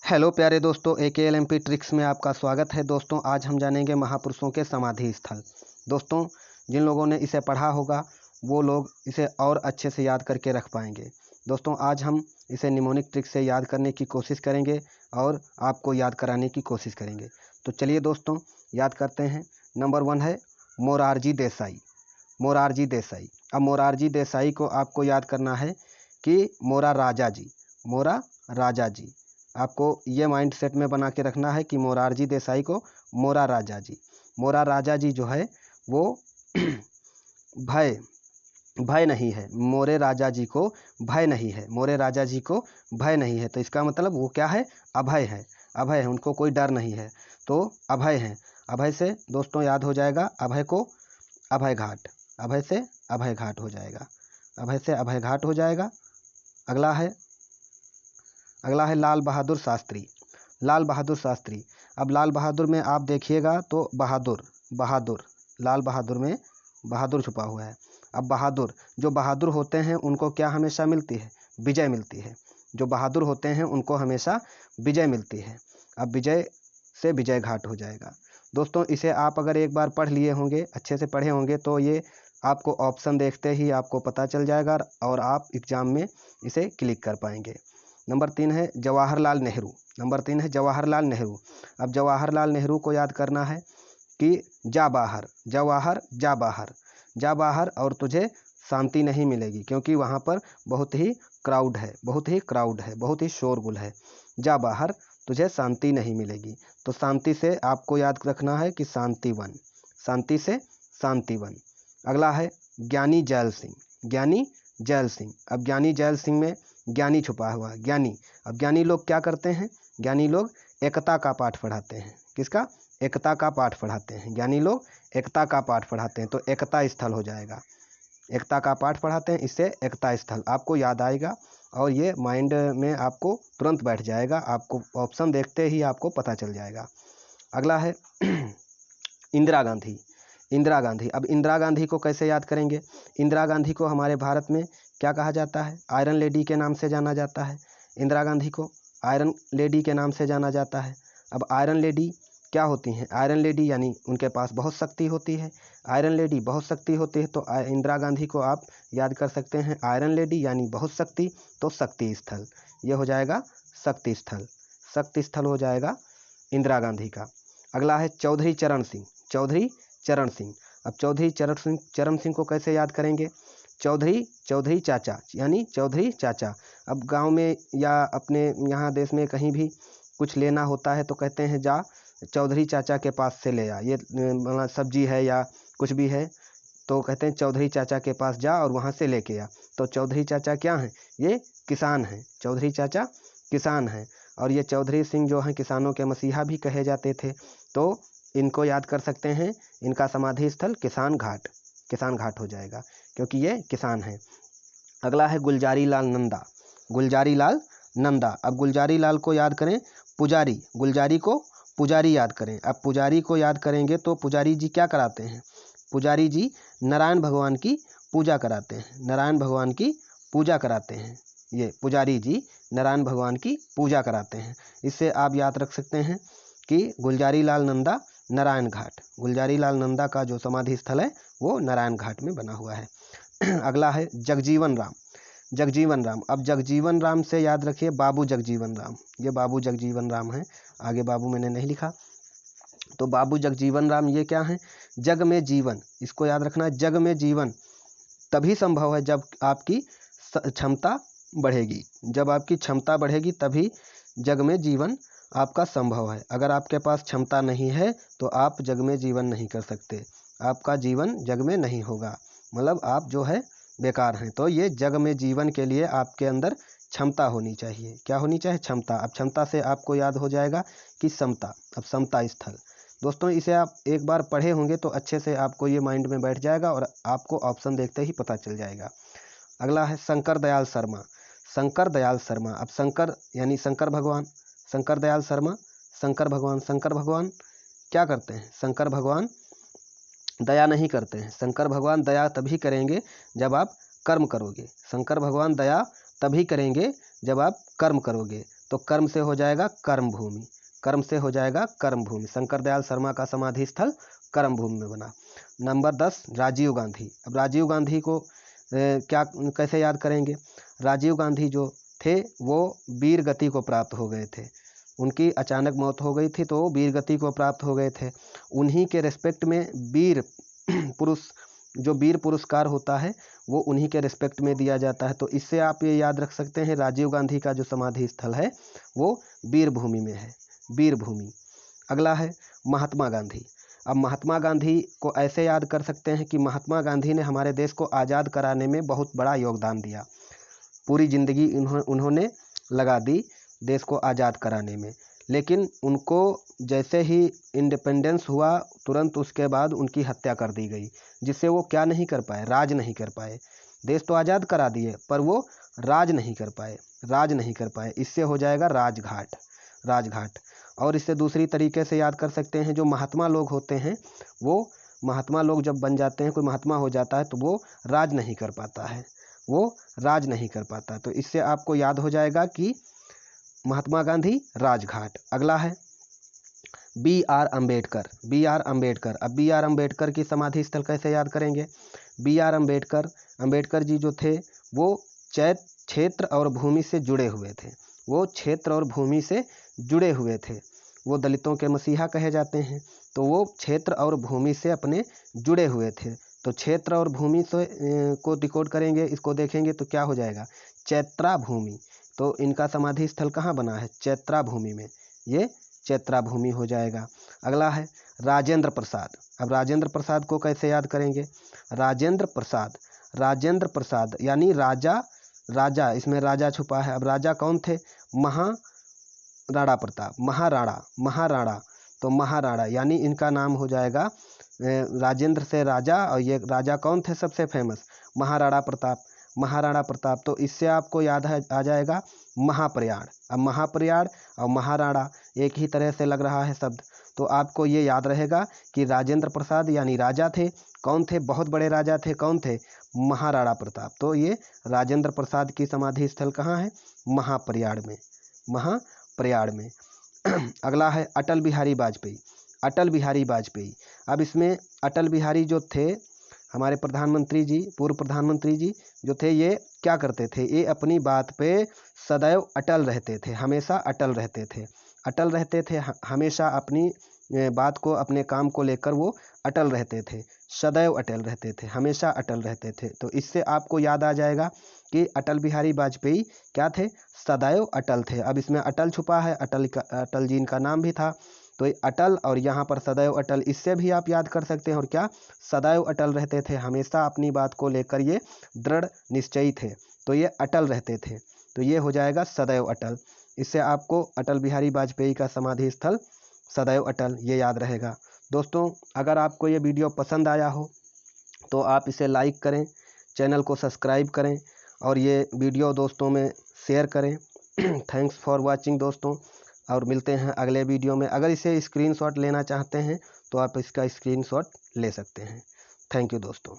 Hello प्यारे दोस्तों, AKLMP tricks में आपका स्वागत है। दोस्तों आज हम जानेंगे महापुरुषों के समाधि स्थल। दोस्तों जिन लोगों ने इसे पढ़ा होगा वो लोग इसे और अच्छे से याद करके रख पाएंगे। दोस्तों आज हम इसे निमोनिक ट्रिक से याद करने की कोशिश करेंगे और आपको याद कराने की कोशिश करेंगे। तो चलिए दोस्तों याद करते हैं। नंबर 1 है मोरारजी देसाई। मोरारजी देसाई। अब मोरारजी देसाई को आपको याद करना है कि मोरा राजा जी, मोरा राजा जी। आपको ये माइंड सेट में बना के रखना है कि मोरारजी देसाई को मोरा राजा जी। मोरा राजा जी जो है वो भय भय नहीं है। मोरे राजा जी को भय नहीं है। मोरे राजा जी को भय नहीं है तो इसका मतलब वो क्या है? अभय है। अभय है, उनको कोई डर नहीं है तो अभय है। अभय से दोस्तों याद हो जाएगा अभय को अभय घाट। अभय से अभय घाट हो जाएगा। अभय से अभय घाट हो जाएगा। अगला है लाल बहादुर शास्त्री। लाल बहादुर शास्त्री। अब लाल बहादुर में आप देखिएगा तो बहादुर लाल बहादुर में बहादुर छुपा हुआ है। अब बहादुर, जो बहादुर होते हैं उनको क्या हमेशा मिलती है? विजय मिलती है। जो बहादुर होते हैं उनको हमेशा विजय मिलती है। अब विजय से विजय घाट हो जाएगा। दोस्तों इसे आप अगर एक बार पढ़ लिए होंगे, अच्छे से पढ़े होंगे तो ये आपको ऑप्शन देखते ही आपको पता चल जाएगा और आप एग्ज़ाम में इसे क्लिक कर पाएंगे। नंबर 3 है जवाहरलाल नेहरू। नंबर 3 है जवाहरलाल नेहरू। अब जवाहरलाल नेहरू को याद करना है कि जा बाहर, जा बाहर और तुझे शांति नहीं मिलेगी क्योंकि वहाँ पर बहुत ही क्राउड है, बहुत ही शोरगुल है। जा बाहर, तुझे शांति नहीं मिलेगी। तो शांति से आपको याद रखना है कि शांतिवन, शांति से शांतिवन। अगला है ज्ञानी जैल सिंह। ज्ञानी जैल सिंह। अब ज्ञानी जैल सिंह में ज्ञानी छुपा हुआ है, ज्ञानी। अब ज्ञानी लोग क्या करते हैं? ज्ञानी लोग एकता का पाठ पढ़ाते हैं। किसका? एकता का पाठ पढ़ाते हैं। ज्ञानी लोग एकता का पाठ पढ़ाते हैं तो एकता स्थल हो जाएगा। एकता का पाठ पढ़ाते हैं, इससे एकता स्थल आपको याद आएगा और ये माइंड में आपको तुरंत बैठ जाएगा। आपको ऑप्शन देखते ही आपको पता चल जाएगा। अगला है इंदिरा गांधी। इंदिरा गांधी। अब इंदिरा गांधी को कैसे याद करेंगे? इंदिरा गांधी को हमारे भारत में क्या कहा जाता है? आयरन लेडी के नाम से जाना जाता है। इंदिरा गांधी को आयरन लेडी के नाम से जाना जाता है। अब आयरन लेडी क्या होती हैं? आयरन लेडी यानी उनके पास बहुत शक्ति होती है। आयरन लेडी बहुत शक्ति होती है तो इंदिरा गांधी को आप याद कर सकते हैं आयरन लेडी यानी बहुत शक्ति, तो शक्ति स्थल। ये हो जाएगा शक्ति स्थल। शक्ति स्थल हो जाएगा इंदिरा गांधी का। अगला है चौधरी चरण सिंह। चौधरी चरण सिंह। अब चौधरी चरण सिंह को कैसे याद करेंगे? चौधरी चाचा यानी चौधरी चाचा। अब गांव में या अपने यहाँ देश में कहीं भी कुछ लेना होता है तो कहते हैं जा चौधरी चाचा के पास से ले आ। ये सब्जी है या कुछ भी है तो कहते हैं चौधरी चाचा के पास जा और वहाँ से लेके आ। तो चौधरी चाचा क्या हैं? ये किसान हैं। चौधरी चाचा किसान हैं और ये चौधरी सिंह जो हैं किसानों के मसीहा भी कहे जाते थे। तो इनको याद कर सकते हैं। इनका समाधि स्थल किसान घाट हो जाएगा क्योंकि ये किसान हैं। अगला है गुलजारी लाल नंदा। गुलजारी लाल नंदा। अब गुलजारी लाल को याद करें पुजारी, गुलजारी को पुजारी याद करें। अब पुजारी को याद करेंगे तो पुजारी जी क्या कराते हैं? पुजारी जी नारायण भगवान की पूजा कराते हैं। नारायण भगवान की पूजा कराते हैं। ये पुजारी जी नारायण भगवान की पूजा कराते हैं। इससे आप याद रख सकते हैं कि गुलजारी लाल नंदा नारायण घाट। गुलजारी लाल नंदा का जो समाधि स्थल है वो नारायण घाट में बना हुआ है। अगला है जगजीवन राम। जगजीवन राम। अब जगजीवन राम से याद रखिए बाबू जगजीवन राम। ये बाबू जगजीवन राम है, आगे बाबू मैंने नहीं लिखा। तो बाबू जगजीवन राम ये क्या है? जग में जीवन। इसको याद रखना है, जग में जीवन तभी संभव है जब आपकी क्षमता बढ़ेगी। जब आपकी क्षमता बढ़ेगी तभी जग में जीवन आपका संभव है। अगर आपके पास क्षमता नहीं है तो आप जग में जीवन नहीं कर सकते। आपका जीवन जग में नहीं होगा, मतलब आप जो है बेकार हैं। तो ये जग में जीवन के लिए आपके अंदर क्षमता होनी चाहिए। क्या होनी चाहिए? क्षमता। अब क्षमता से आपको याद हो जाएगा कि समता। अब समता स्थल। दोस्तों इसे आप एक बार पढ़े होंगे तो अच्छे से आपको ये माइंड में बैठ जाएगा और आपको ऑप्शन देखते ही पता चल जाएगा। अगला है शंकर दयाल शर्मा। शंकर दयाल शर्मा। अब शंकर यानी शंकर भगवान। शंकर दयाल शर्मा शंकर भगवान क्या करते हैं? शंकर भगवान दया नहीं करते हैं। शंकर भगवान दया तभी करेंगे जब आप कर्म करोगे। शंकर भगवान दया तभी करेंगे जब आप कर्म करोगे। तो कर्म से हो जाएगा कर्म भूमि, कर्म से हो जाएगा कर्म भूमि। शंकर दयाल शर्मा का समाधि स्थल कर्म भूमि में बना। नंबर 10 राजीव गांधी। अब राजीव गांधी को क्या कैसे याद करेंगे? राजीव गांधी जो थे वो वीर गति को प्राप्त हो गए थे, उनकी अचानक मौत हो गई थी तो वो वीर गति को प्राप्त हो गए थे। उन्हीं के रिस्पेक्ट में वीर पुरुष, जो वीर पुरस्कार होता है वो उन्हीं के रिस्पेक्ट में दिया जाता है। तो इससे आप ये याद रख सकते हैं राजीव गांधी का जो समाधि स्थल है वो वीर भूमि में है, वीर भूमि। अगला है महात्मा गांधी। अब महात्मा गांधी को ऐसे याद कर सकते हैं कि महात्मा गांधी ने हमारे देश को आज़ाद कराने में बहुत बड़ा योगदान दिया, पूरी ज़िंदगी उन्होंने लगा दी देश को आज़ाद कराने में। लेकिन उनको जैसे ही इंडिपेंडेंस हुआ तुरंत उसके बाद उनकी हत्या कर दी गई, जिससे वो क्या नहीं कर पाए, राज नहीं कर पाए। देश तो आज़ाद करा दिए पर वो राज नहीं कर पाए, राज नहीं कर पाए। इससे हो जाएगा राजघाट, राजघाट। और इससे दूसरी तरीके से याद कर सकते हैं, जो महात्मा लोग होते हैं वो महात्मा लोग जब बन जाते हैं, कोई महात्मा हो जाता है तो वो राज नहीं कर पाता है, वो राज नहीं कर पाता। तो इससे आपको याद हो जाएगा कि महात्मा गांधी, राजघाट। अगला है B R Ambedkar. B R Ambedkar. अब बी आर अम्बेडकर की समाधि स्थल कैसे याद करेंगे? बी आर अम्बेडकर, अम्बेडकर जी जो थे वो क्षेत्र और भूमि से जुड़े हुए थे, वो क्षेत्र और भूमि से जुड़े हुए थे। वो दलितों के मसीहा कहे जाते हैं, तो वो क्षेत्र और भूमि से अपने जुड़े हुए थे। तो क्षेत्र और भूमि से को डिकोड करेंगे, इसको देखेंगे तो क्या हो जाएगा, चैत्रा भूमि। तो इनका समाधि स्थल कहाँ बना है, चैत्रा भूमि में, ये चैत्रा भूमि हो जाएगा। अगला है राजेंद्र प्रसाद। अब राजेंद्र प्रसाद को कैसे याद करेंगे? राजेंद्र प्रसाद, राजेंद्र प्रसाद यानी राजा, राजा इसमें राजा छुपा है। अब राजा कौन थे? महाराणा प्रताप, महाराणा, महाराणा। तो महाराणा यानी इनका नाम हो जाएगा राजेंद्र से राजा, और ये राजा कौन थे सबसे फेमस? महाराणा प्रताप, महाराणा प्रताप। तो इससे आपको याद आ जाएगा महाप्रयाण। अब महाप्रयाण और महाराणा एक ही तरह से लग रहा है शब्द, तो आपको ये याद रहेगा कि राजेंद्र प्रसाद यानी राजा थे, कौन थे? बहुत बड़े राजा थे, कौन थे? महाराणा प्रताप। तो ये राजेंद्र प्रसाद की समाधि स्थल कहाँ है? महाप्रयाण में, महाप्रयाण में। अगला है अटल बिहारी वाजपेयी। अटल बिहारी वाजपेयी। अब इसमें अटल बिहारी जो थे हमारे प्रधानमंत्री जी, पूर्व प्रधानमंत्री जी जो थे, ये क्या करते थे? ये अपनी बात पे सदैव अटल रहते थे, हमेशा अटल रहते थे, अटल रहते थे, हमेशा अपनी बात को, अपने काम को लेकर वो अटल रहते थे, सदैव अटल रहते थे, हमेशा अटल रहते थे। तो इससे आपको याद आ जाएगा कि अटल बिहारी वाजपेयी क्या थे? सदैव अटल थे। अब इसमें अटल छुपा है, अटल जी इनका नाम भी था, तो अटल और यहाँ पर सदैव अटल, इससे भी आप याद कर सकते हैं। और क्या? सदैव अटल रहते थे, हमेशा अपनी बात को लेकर ये दृढ़ निश्चयी थे, तो ये अटल रहते थे, तो ये हो जाएगा सदैव अटल। इससे आपको अटल बिहारी वाजपेयी का समाधि स्थल सदैव अटल ये याद रहेगा। दोस्तों, अगर आपको ये वीडियो पसंद आया हो तो आप इसे लाइक करें, चैनल को सब्सक्राइब करें और ये वीडियो दोस्तों में शेयर करें। थैंक्स फॉर वॉचिंग दोस्तों, और मिलते हैं अगले वीडियो में। अगर इसे स्क्रीनशॉट लेना चाहते हैं तो आप इसका स्क्रीनशॉट ले सकते हैं। थैंक यू दोस्तों।